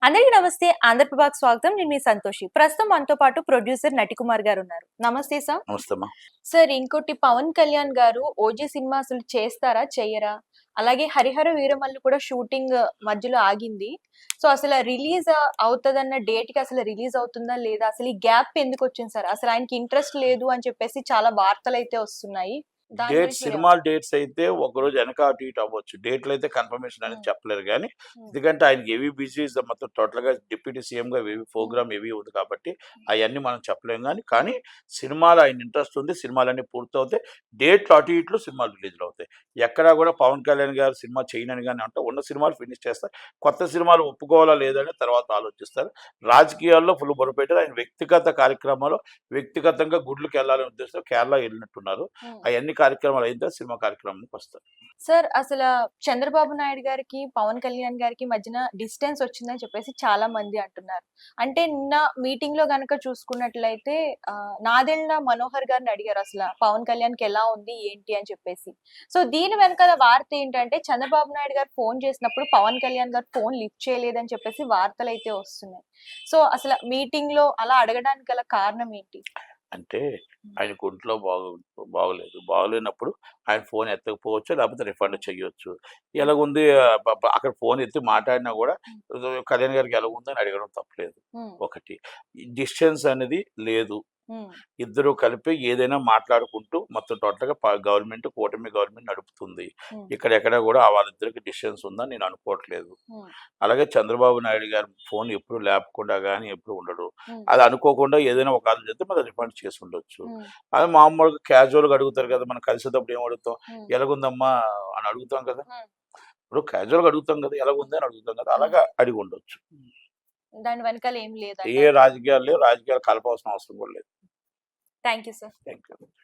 అందరికీ నమస్తే. ఆంధ్రప్రభకు స్వాగతం. నేను మీ సంతోషి. ప్రస్తుతం మనతో పాటు ప్రొడ్యూసర్ నటికుమార్ గారు ఉన్నారు. నమస్తే సార్. నమస్తే అమ్మా. సార్ ఇంకోటి పవన్ కళ్యాణ్ గారు ఓజీ సినిమా అసలు చేస్తారా? చెయ్యరా? అలాగే 'హరిహర వీరమల్లు' కూడా షూటింగ్ మధ్యలో ఆగింది. సో అసలు రిలీజ్ అవుతదన్న డేట్‌కి అసలు రిలీజ్ అవుతుందా లేదా? అసలు ఈ గ్యాప్ ఎందుకొచ్చింది సార్? అసలు ఆయనకి ఇంట్రెస్ట్ లేదు అని చెప్పేసి చాలా వార్తలైతే వస్తున్నాయి. దాని గురించి సినిమా డేట్స్ అయితే ఒకరోజు వెనక అటు ఇటు అవ్వచ్చు. డేట్లు అయితే కన్ఫర్మేషన్ అనేది చెప్పలేరు గానీ, హ్మ్. ఎందుకంటే ఆయనకి హెవీ బిజీ మొత్తం టోటల్‌గా డిప్యూటీ సీఎంగా హెవీ ప్రోగ్రామ్ హెవీ ఉంది కాబట్టి అయన్నీ మనం చెప్పలేం కానీ సినిమాలో ఆయన ఇంట్రెస్ట్ ఉంది. సినిమాలన్నీ పూర్తవుతాయి. డేట్లు అటు ఇట్లు సినిమాలు రిలీజ్‌లు అవుతాయి. ఎక్కడా కూడా పవన్ కళ్యాణ్ గారు సినిమా చేయనని గాని అంటే ఉన్న సినిమాలు ఫినిష్ చేస్తారు. కొత్త సినిమాలు ఒప్పుకోవాలా లేదా అని తర్వాత ఆలోచిస్తారు. రాజకీయాల్లో ఫుల్ బరిపెట్టారు. ఆయన వ్యక్తిగత కార్యక్రమాలు వ్యక్తిగతంగా గుడ్లకెళ్ళాలనే ఉద్దేశంతో కేరళ ఎళ్ళినట్టున్నారు. హ్మ్. అయన్నీ కార్యక్రమాలు అయిన తర్వాత సినిమా కార్యక్రమానికి వస్తారు. సార్ అసల చంద్రబాబు నాయుడు గారికి, పవన్ కళ్యాణ్ గారికి మధ్యన డిస్టెన్స్ వచ్చిందని చెప్పేసి చాలా మంది అంటున్నారు. అంటే నిన్న మీటింగ్‌లో గనక చూసుకున్నట్లయితే నాదెండ్ల మనోహర్ గారిని అడిగారు అసల పవన్ కళ్యాణ్‌కి ఎలా ఉంది? ఏంటి? అని చెప్పేసి. సో దీని వెనకాల వార్త ఏంటంటే చంద్రబాబు నాయుడు గారు ఫోన్ చేసినప్పుడు పవన్ కళ్యాణ్ గారు ఫోన్ లిఫ్ట్ చేయలేదని చెప్పేసి వార్తలైతే వస్తున్నాయి. సో అసల మీటింగ్‌లో అలా అడగడానికి గల కారణం ఏంటి? అంటే ఆయనకు ఒంట్లో బాగోలేదు. బాగోలేనప్పుడు ఆయన ఫోన్ ఎత్తకపోవచ్చు. లేకపోతే రిఫండ్ చేయొచ్చు. ఎలాగుంది అక్కడ ఫోన్ ఎత్తి మాట్లాడినా గూడా కళ్యాణ్ గారికి ఎలాగుందని అడగడం తప్పులేదు. హ్మ్. ఒకటి. ఈ డిస్టెన్స్ అనేది లేదు. హ్మ్. ఇద్దరు కలిపి ఏదైనా మాట్లాడుకుంటూ మొత్తం టోటల్‌గా గవర్నమెంట్ కూటమి గవర్నమెంట్ నడుపుతుంది. హ్మ్. ఇక్కడెక్కడ గూడా వాళ్ళిద్దరికి డిస్టెన్స్ ఉందని నేను అనుకోవట్లేదు. హ్మ్. అలాగే చంద్రబాబు నాయుడు గారి ఫోన్ ఎప్పుడు లేపకుండా గాని ఎప్పుడు ఉండడు. హ్మ్. అది అనుకోకుండా ఏదైనా ఒక ఆలోచన చేస్తే మనం రిఫండ్ చేసుండొచ్చు. హ్మ్. అది మామూలుగా క్యాజువల్‌గా అడుగుతారు కదా! మనం కలిసేటప్పుడు ఏం అడుగుతాం? హ్మ్. ఎలాగుందమ్మా అని అడుగుతాం కదా! హ్మ్. ఇప్పుడు క్యాజువల్‌గా అడుగుతాం కదా! ఎలాగుంది అని అడుగుతాం కదా! హ్మ్. అలాగా అడిగుండొచ్చు. దాని వెనకాల ఏం ఏ లేదంటారు. రాజకీయాలు లేవు. రాజకీయాలు కలపాల్సిన అవసరం కూడా లేదు. Thank you sir. Thank you.